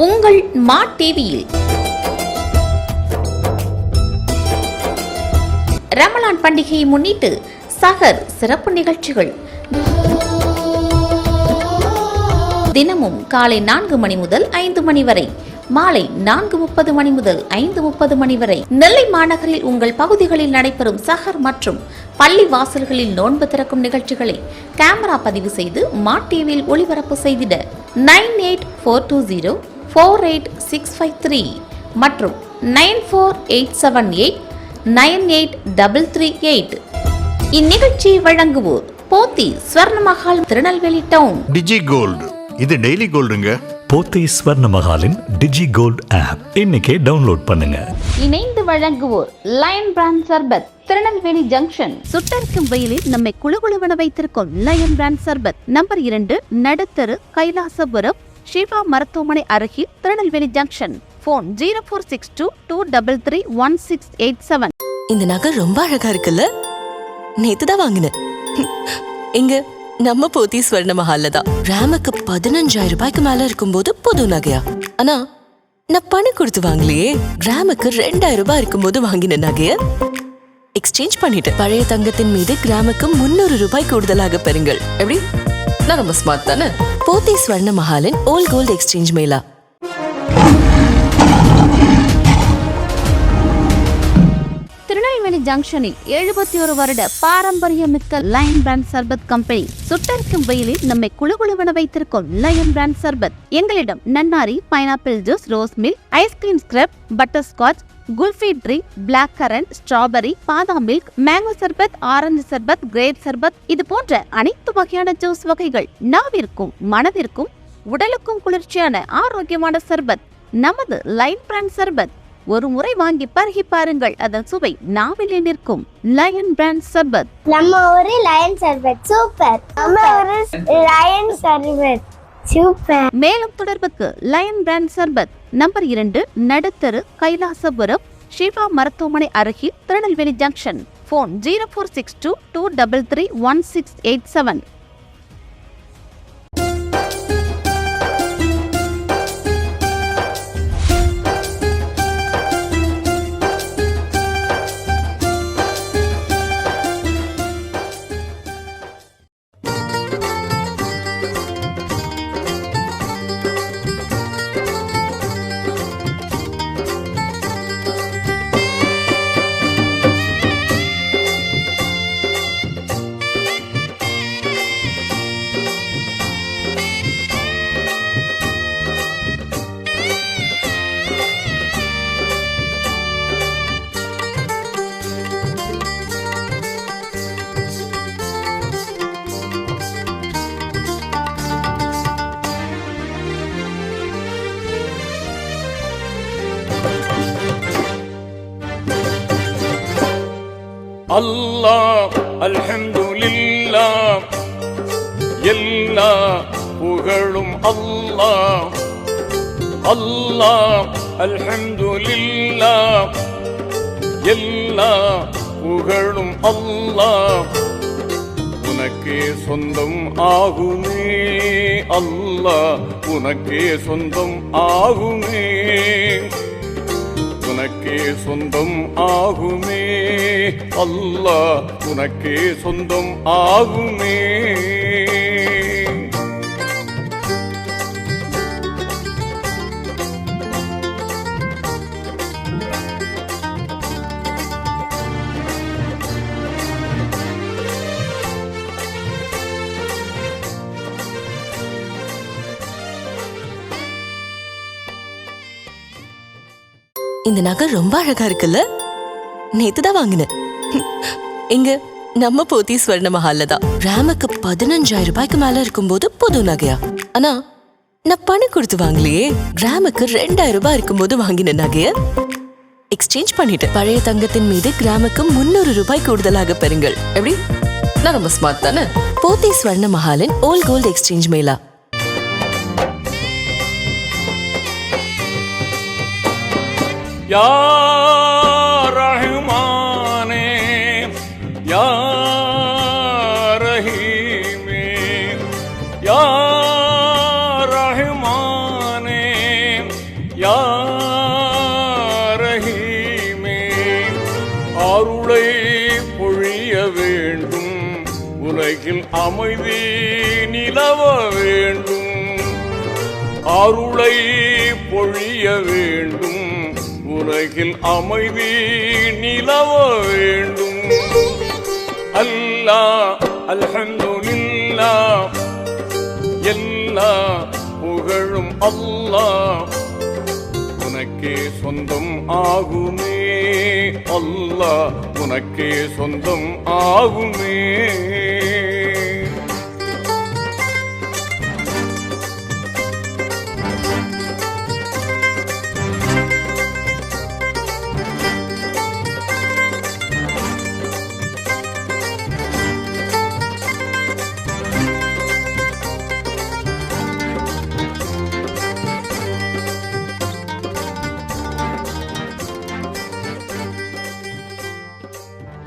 உங்கள் மா டிவியில் ரமலான் பண்டிகையை முன்னிட்டு சஹர் சிறப்பு நிகழ்ச்சிகள் தினமும் காலை 4 மணி முதல் 5 மணி வரை, மாலை 4:30 மணி முதல் 5:30 மணி வரை நெல்லை மாநகரில் உங்கள் பகுதிகளில் நடைபெறும் சஹர் மற்றும் பள்ளி வாசல்களில் நோன்பு திறக்கும் நிகழ்ச்சிகளை கேமரா பதிவு செய்து மா டிவியில் ஒளிபரப்பு செய்திட 9842048653 மற்றும் 9487898338. இந்நிகழ்ச்சியை வழங்குவோர் போத்தி ஸ்வர்ணமஹால் திருநெல்வேலி டவுன். டிஜி கோல்டு, இது டெய்லி கோல்டுங்க. போத்தி ஸ்வர்ணமஹாலின் டிஜி கோல்ட் ஆப் இன்னைக்கே டவுன்லோட் பண்ணுங்க. இணைந்து வழங்குவோர் லயன் பிராண்ட் சர்பத் திருநெல்வேலி ஜங்ஷன். சுட்டரிக்கும் வெயிலில் நம்மை குளுகுளுவென வைத்திருக்கும் லயன் பிராண்ட் சர்பத் நம்பர் 2 நடுத்தரு கைலாசபுரம் ஷிவா மருத்துவமனை அருகில் திருநெல்வேலி ஜங்ஷன். போன் 0462233167. இந்த நகை ரொம்ப அழகா இருக்குல்ல? நேத்துதான் வாங்கினேன். இங்க நம்ம போத்தி ஸ்வர்ணமஹால்ல தான். கிராமுக்கு 15,000 ரூபாய்க்கு மேல இருக்கும்போது புது நகையா? ஆனா நான் பணம் கொடுத்து வாங்கலையே. கிராமுக்கு 2,000 ரூபாய் இருக்கும்போது வாங்கின நகைய எக்ஸ்சேஞ்ச் பண்ணிட்டேன். பழைய தங்கத்தின் மீது கிராமுக்கு 300 ரூபாய் கூடுதலாக பெறுங்கள். எப்படி? நான் ரொம்ப ஸ்மார்ட் தானே? போத்தி ஸ்வர்ணமஹாலின் old gold exchange mela. Tirunelveli ஜங்ஷனில் 71 வருட பாரம்பரியமிக்க லயன் பிராண்ட் சர்பத் கம்பெனி. சுட்டரிக்கும் வெயிலில் நம்மை குளுகுளுவென வைத்திருக்கும் லயன் பிராண்ட் சர்பத். எங்களிடம் நன்னாரி, pineapple juice, rose milk, ice cream scrub, butterscotch, kulfi drink, blackcurrant, strawberry, badam milk, mango sharbat, orange sharbat, grape sharbat, இது போன்ற அனைத்து வகையான ஜூஸ் வகைகள். நாவிற்கும் மனதிற்கும் உடலுக்கும் குளிர்ச்சியான ஆரோக்கியமான சர்பத் நமது லயன் பிராண்ட் சர்பத். ஒரு முறை வாங்கி பருகி பாருங்கள், அதன் சுவை நாவிலே நிற்கும். லயன் பிராண்ட் சர்பத். நம்ம ஒரு லயன் சர்பத் சூப்பர். நம்ம ஒரு லயன் சர்பத் சூப்பர். மேலும் தொடர்புக்கு லயன் பிராண்ட் சர்பத் நம்பர் 2 நடுத்தரு கைலாசபுரம் ஷிவா மருத்துவமனை அருகில் திருநெல்வேலி ஜங்ஷன். போன் 0462233167. அல்லாஹ் அல்ஹம்துலில்லாஹ், எல்லா புகழும் அல்லாஹ். அல்லாஹ் அல்ஹம்துலில்லாஹ், எல்லா புகழும் அல்லாஹ். உனக்கே சொந்தம் ஆகுமே அல்லாஹ், உனக்கே சொந்தம் ஆகுமே, உனக்கே சொந்தம் ஆகுமே அல்லாஹ், உனக்கே சொந்தம் ஆகுமே. இந்த நகை ரொம்ப அழகா இருக்குல்ல? நேத்துதான் வாங்கினேன். இங்க நம்ம போத்தி ஸ்வர்ணமஹால்ல தான். கிராமுக்கு 15,000 ரூபாய்க்கு மேல இருக்கும்போது புது நகையா? ஆனா நான் பணம் கொடுத்து வாங்கலையே. கிராமுக்கு 2,000 ரூபாய் இருக்கும்போது வாங்கின நகைய எக்ஸ்சேஞ்ச் பண்ணிட்டேன். பழைய தங்கத்தின் மீது கிராமுக்கு 300 ரூபாய் கூடுதலாக பெறுங்கள். எப்படி? நான் ரொம்ப ஸ்மார்ட் தானே? போத்தி ஸ்வர்ணமஹாலின் ஓல்ட் கோல்ட் எக்ஸ்சேஞ்ச் மேளா. யா ரஹ்மானே யா ரஹீமே யா ரஹ்மானே அருளை பொழிய வேண்டும், உலகில் அமைதி நிலவ வேண்டும். அருளை பொழிய வேண்டும், உலகில் அமைதி நிலவ வேண்டும். அல்லாஹ் அல்ஹம்துலில்லாஹ், எல்லா புகழும் அல்லாஹ் உனக்கே சொந்தம் ஆகுமே. அல்லாஹ் உனக்கே சொந்தம் ஆகுமே.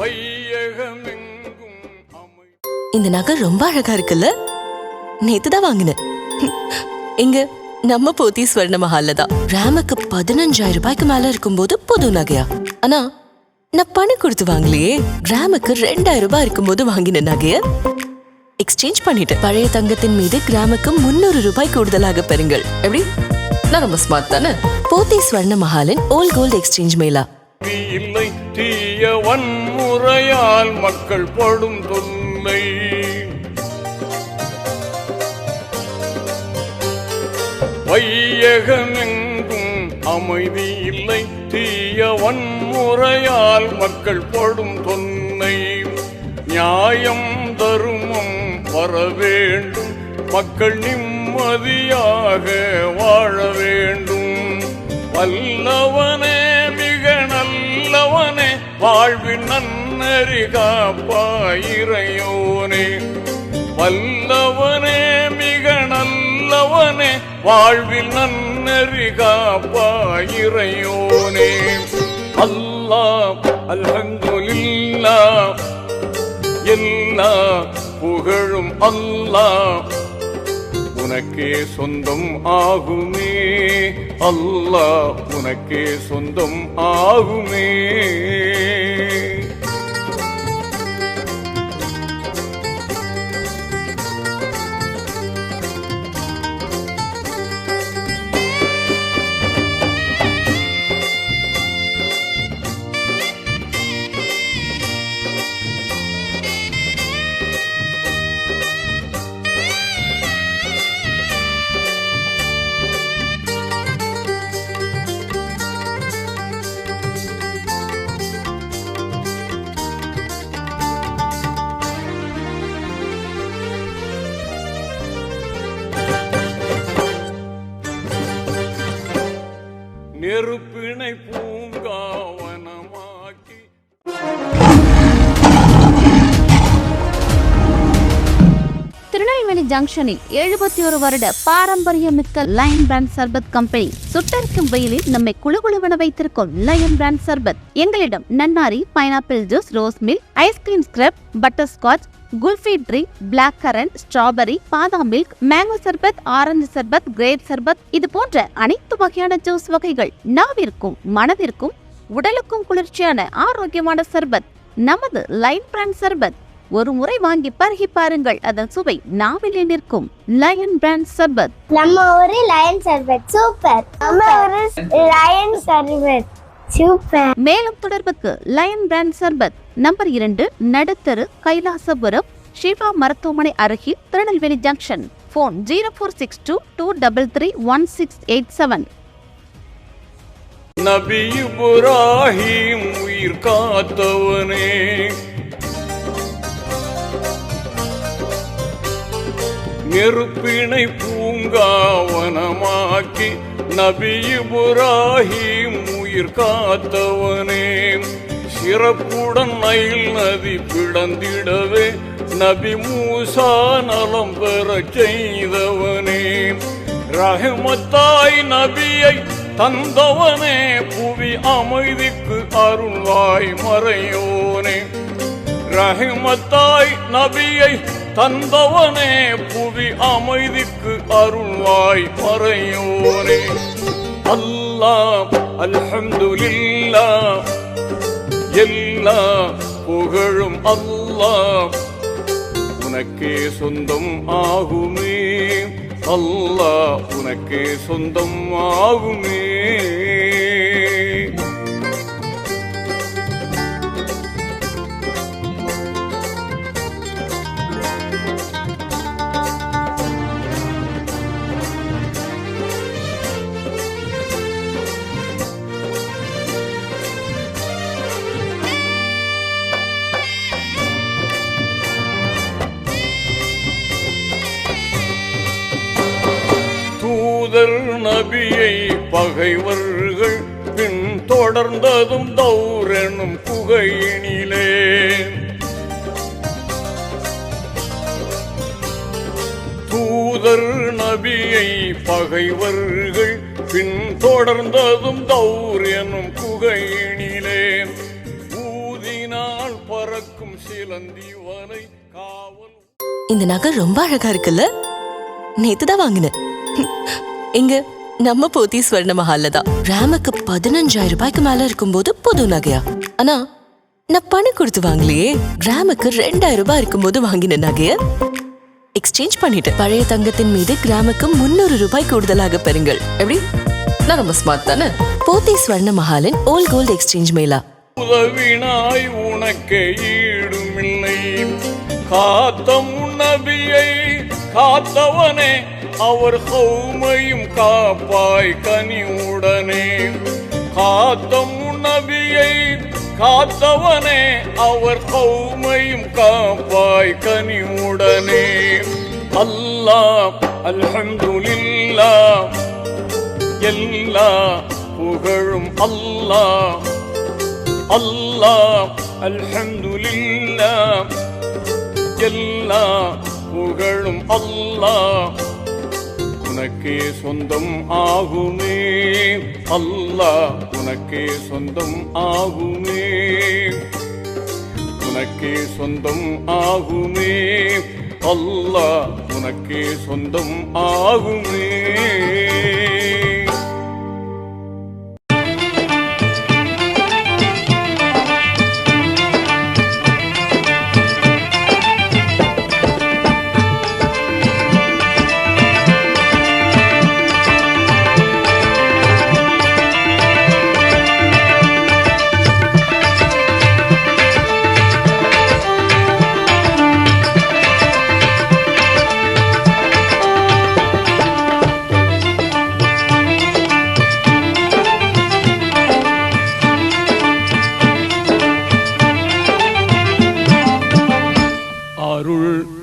வையகமெங்கும் அமை இந்த நகை ரொம்ப அழகா இருக்குல்ல? நேத்து தான் வாங்கினேன். எங்க நம்ம போத்தி ஸ்வர்ண மஹால்ல தான். கிராமுக்கு 15,000 ரூபாய்க்கு மேல இருக்கும்போது புது நகையா? ஆனா நான் பணம் கொடுத்து வாங்கலையே. கிராமுக்கு 2,000 ரூபாய் இருக்கும்போது வாங்கின நகைய எக்ஸ்சேஞ்ச் பண்ணிட்டேன். பழைய தங்கத்தின் மீது கிராமுக்கு 300 ரூபாய் கூடுதலாக பெறுங்கள். எப்படி? நான் ரொம்ப ஸ்மார்ட் தானே? போத்தி ஸ்வர்ண மஹாலின் ஓல்ட் கோல்ட் எக்ஸ்சேஞ்ச் மேளா. இல்லை தீய வன்முறையால் மக்கள் படும் தொல்லை. வையகமெங்கும் அமைதி இல்லை, தீய வன்முறையால் மக்கள் படும் தொல்லை. நியாயம் தருமம் வர வேண்டும், மக்கள் நிம்மதியாக வாழ வேண்டும். வல்லவனே மிக நல்லவனே, வாழ்வின் நன்னறி காப்பாயிரையோனே. வல்லவனே மிக நல்லவனே, வாழ்வில் நன்னறி காப்பாயிரையோனே. அல்லாஹ் அல்ஹம்துலில்லாஹ், எல்லா புகழும் அல்லாஹ் உனக்கே சொந்தம் ஆகுமே. அல்லாஹ் உனக்கே சொந்தம் ஆகுமே. நெருப்பினை பூங்காவனமாக்கி திருநெல்வேலி ஜங்ஷனில் 71 வருட பாரம்பரியமிக்க லயன் பிராண்ட் சர்பத் கம்பெனி சுட்டரிக்கும் வெயிலில் நம்மை குளுகுளுவென வைத்திருக்கும் லயன் பிராண்ட் சர்பத். எங்களிடம் நன்னாரி, pineapple juice, rose milk, ice cream scrub, butterscotch, kulfi drink, blackcurrant, strawberry, badam milk, mango sharbat, orange sharbat, grape sharbat, இது போன்ற அனைத்து வகையான ஜூஸ் வகைகள் நாவிற்கும் மனதிற்கும் உடலுக்கும் குளிர்ச்சியான ஆரோக்கியமான சர்பத். நமது லயன் பிராண்ட் சர்பத் ஒரு முறை வாங்கி பருகி பாருங்கள், அதன் சுவை நாவிலே நிற்கும். லயன் பிராண்ட் சர்பத். நம்ம ஒரு லயன் சர்பத் சூப்பர். நம்ம ஒரு லயன் சர்பத் சூப்பர். மேலும் தொடர்புக்கு லயன் பிராண்ட் சர்பத், நம்பர் 2, நடுத்தரு, கைலாசபுரம், ஷிவா மருத்துவமனை அருகில், திருநெல்வேலி ஜங்ஷன். போன் 0462233167. நபி இப்ராஹிம் உயிர் காத்தவனே, நெருப்பினை பூங்காவனமாக்கி நபி இப்ராஹிம் உயிர் காத்தவனே. சிறப்புடன் நைல் நதி பிளந்திடவே நபி மூசா நலம் பெறச் செய்தவனே. ரஹமத்தாய் நபியை தந்தவனே, புவி அமைதிக்கு அருள்வாய் மறையோனே. ரஹமத்தாய் நபியை தந்தவனே, புவி அமைதிக்கு அருள்வாய் மறையோனே. அல்லாஹ் அல்ஹம்துலில்லாஹ், எல்லா அல்ஹம்துலில்லாஹ் புகழும் அல்லாஹ் உனக்கே சொந்தம் ஆகுமே அல்லாஹ் உனக்கே சொந்தம் ஆகுமே. தூதர் நபியை பகைவர்கள் பின் தொடர்ந்ததும் தௌரெனும் குகையினிலே தூதர் நபியை பகைவர்கள் பின் தொடர்ந்ததும் தௌரெனும் குகையினிலே ஊதினால் பறக்கும் சிலந்திவனை காவல். இந்த நகை ரொம்ப அழகா இருக்குல்ல? நேத்துதான் வாங்கினேன். இங்க நம்ம போத்தி ஸ்வர்ண மஹால்ல தான். ராமுக்கு 15,000 ரூபாய்க்கு மேல இருக்கும்போது புது நகையா? ஆனா நான் பணம் கொடுத்து வாங்கலையே. கிராமுக்கு 2,000 ரூபாய் இருக்கும்போது வாங்கின நகைய எக்ஸ்சேஞ்ச் பண்ணிட்டு பழைய தங்கத்தின் மீது கிராமுக்கு 300 ரூபாய் கூடுதலாக பெறுங்கள். எப்படி? நான் ரொம்ப ஸ்மார்ட் தானே? போத்தி ஸ்வர்ண மஹாலின் ஓல்ட் கோல்ட் எக்ஸ்சேஞ்ச் மேளா. உதவினாய் உனக்கே ஈடுமில்லை காத்த முன்னபியை காத்தவனே அவர் கௌமையும் காப்பாய் கனிவுடனே. காத்த முன்னபியை காத்தவனே அவர் கௌமையும் காப்பாய் கனிவுடனே. அல்லாஹ் அல்ஹம்துலில்லாஹ் எல்லா புகழும் அல்லாஹ் அல்லாஹ் அல்ஹம்துலில்லாஹ் எல்லா புகழும் அல்லாஹ் உனக்கே சொந்தம் ஆகுமே அல்லாஹ் உனக்கே சொந்தம் ஆகுமே உனக்கே சொந்தம் ஆகுமே அல்லாஹ் உனக்கே சொந்தம் ஆகுமே.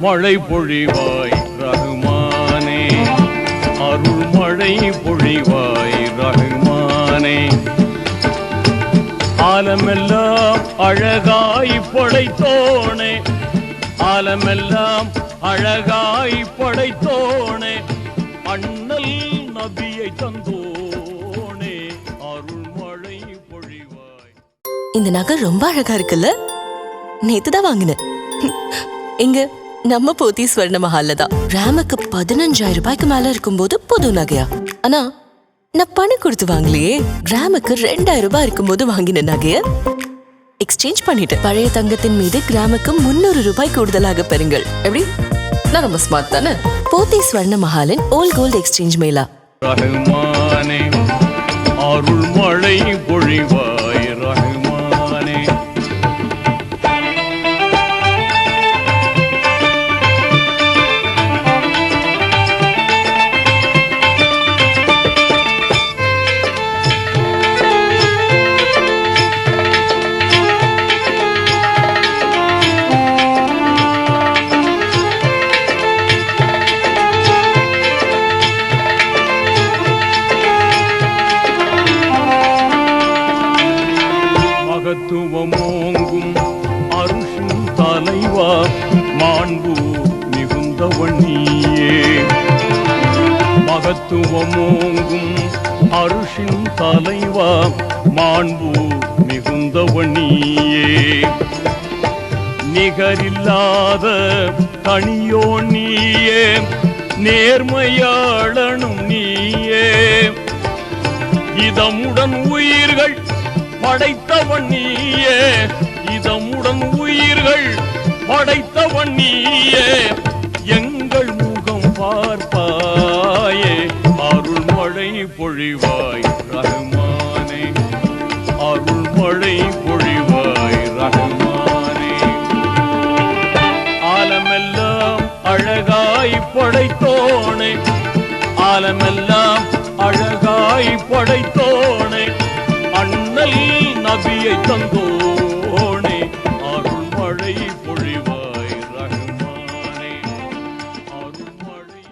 மழை பொழிவாய் ரஹ்மானே அருள் மழை பொழிவாய் ரஹ்மானே. ஆலமெல்லாம் அழகாய் படைத்தோனே ஆலமெல்லாம் அழகாய் படைத்தோனே அண்ணல் நபியை தந்தோனே அருள் மழை பொழிவாய். இந்த நகை ரொம்ப அழகா இருக்குல்ல? நேத்துதான் வாங்கினேன். இங்க நம்ம போத்தி ஸ்வர்ண மஹால்ல தான். ராமுக்கு 15,000 ரூபாய்க்கு மேல இருக்கும்போது புது நகையா? ஆனா நான் பணம் கொடுத்து வாங்கலையே. கிராமுக்கு 2,000 ரூபாய் இருக்கும்போது வாங்கின நகைய எக்ஸ்சேஞ்ச் பண்ணிட்டு பழைய தங்கத்தின் மீது கிராமுக்கு 300 ரூபாய் கூடுதலாக பெறுங்கள். எப்படி? நான் ரொம்ப ஸ்மார்ட் தானே? போத்தி ஸ்வர்ண மஹாலின் ஓல்ட் கோல்ட் எக்ஸ்சேஞ்ச் மேளா. ரஹ்மானே அருள் மழை பொழிவாய் ரஹ்மானே. மகத்துவமோங்கும் அருஷின் தலைவா மாண்பு மிகுந்தவனியே. மகத்துவமோங்கும் அருஷின் தலைவா மாண்பு மிகுந்தவனியே. நிகரில்லாத தனியோ நீயே நேர்மையாளனும் நீயே. இதமுடன் உயிர்கள் படைத்தவன் நீயே இதமுடன் உயிர்கள் படைத்தவன் நீயே எங்கள் முகம் பார்ப்பாயே அருள்மழை பொழிவாய் ரஹ்மானே அருள்மழை பொழிவாய் ரஹ்மானே ஆலமெல்லாம் அழகாய் படைத்தோனே ஆலமெல்லாம் அழகாய் படைத்தோனே அண்ணல் நபியை தந்தோனே அருள்மழை பொழிவாய் ரஹ்மானே அருள்மழை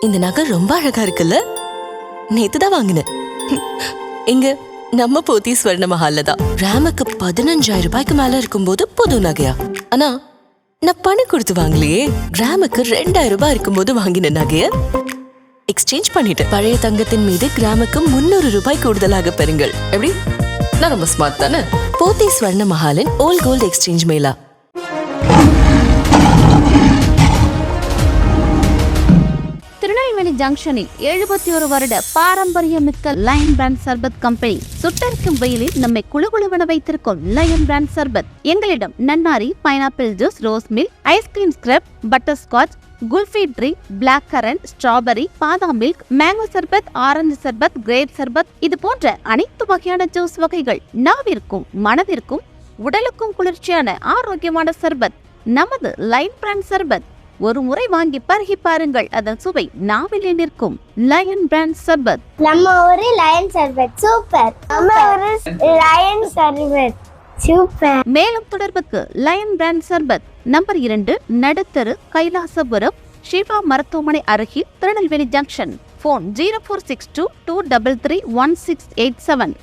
இந்த நகை ரொம்ப அழகா இருக்குல்ல? நேத்து தான் வாங்கினேன். எங்க நம்ம போத்தி ஸ்வர்ண மஹால்ல தான். கிராமுக்கு 15,000 ரூபாய்க்கு மேல இருக்கும்போது புது நகையா? ஆனா நான் பணம் கொடுத்து வாங்கலையே. கிராமுக்கு 2,000 ரூபாய் இருக்கும்போது வாங்கின நகைய எக்ஸ்சேஞ்ச் பண்ணிட்டேன். பழைய தங்கத்தின் மீது கிராமுக்கு 300 ரூபாய் கூடுதலாக பெறுங்கள். எப்படி? நான் ரொம்ப ஸ்மார்ட் தானே? போத்தி ஸ்வர்ண மஹாலின் old gold exchange mela. Tirunelveli ஜங்ஷனில் 71 வருட பாரம்பரியமிக்க லயன் பிராண்ட் சர்பத் கம்பெனி சுட்டரிக்கும் வெயிலில் நம்மை குளுகுளுவென வைத்திருக்கும் லயன் பிராண்ட் சர்பத். எங்களிடம் நன்னாரி, pineapple juice, rose milk, ice cream scrub, butterscotch, kulfi drink, blackcurrant, strawberry, badam milk, mango sharbat, orange sharbat, grape sharbat இது போன்ற அனைத்து வகையான ஜூஸ் வகைகள் நாவிற்கும் மனதிற்கும் உடலுக்கும் குளிர்ச்சியான ஆரோக்கியமான சர்பத் நமது லயன் பிராண்ட் சர்பத். ஒரு முறை வாங்கி பருகி பாருங்கள், அதன் சுவை நாவிலே நிற்கும். லயன் பிராண்ட் சர்பத். நம்ம ஒரு லயன் சர்பத் சூப்பர். நம்ம ஒரு லயன் சர்பத் சூப்பர். மேலும் தொடர்புக்கு லயன் பிராண்ட் சர்பத் நம்பர் 2 நடுத்தரு, கைலாசபுரம், ஷிவா மருத்துவமனை அருகில், திருநெல்வேலி ஜங்ஷன். போன் 0462 233 1687.